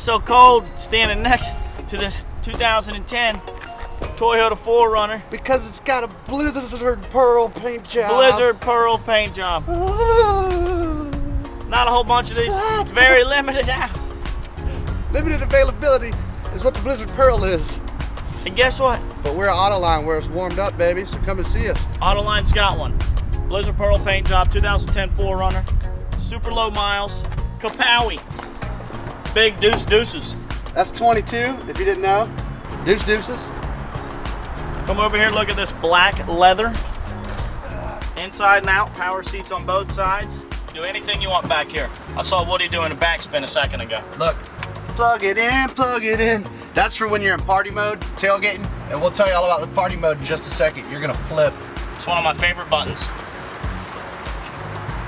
So Cold standing next to this 2010 Toyota 4Runner. Because it's got a Blizzard Pearl paint job. Blizzard Pearl paint job. Not a whole bunch of these. It's very limited now. Limited availability is what the Blizzard Pearl is. And guess what? But we're at Autoline where it's warmed up, baby, so come and see us. Autoline's got one. Blizzard Pearl paint job, 2010 4Runner. Super low miles. Kapowie. Big deuces. That's 22, if you didn't know. Deuces. Come over here, look at this black leather. Inside and out, power seats on both sides. Do anything you want back here. I saw Woody doing a backspin a second ago. Look, plug it in. That's for when you're in party mode, tailgating, and we'll tell you all about the party mode in just a second. You're gonna flip. It's one of my favorite buttons.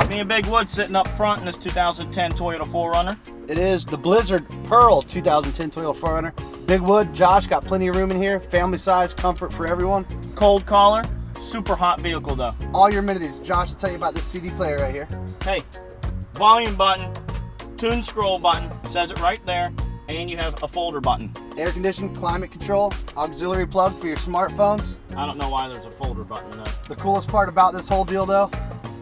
Me and Big Wood sitting up front in this 2010 Toyota 4Runner. It is the Blizzard Pearl 2010 Toyota 4Runner. Big Wood, Josh, got plenty of room in here. Family size, comfort for everyone. Cold collar, super hot vehicle though. All your amenities. Josh will tell you about this CD player right here. Hey, volume button, tune scroll button, says it right there, and you have a folder button. Air conditioning, climate control, auxiliary plug for your smartphones. I don't know why there's a folder button though. The coolest part about this whole deal though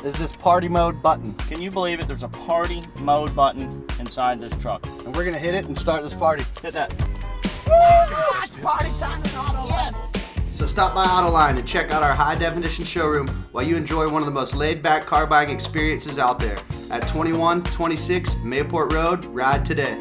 is this party mode button. Can you believe it? There's a party mode button inside this truck. And we're gonna hit it and start this party. Hit that. It's party time in Autoline. So stop by Autoline and check out our high definition showroom while you enjoy one of the most laid back car buying experiences out there at 2126 Mayport Road. Ride today.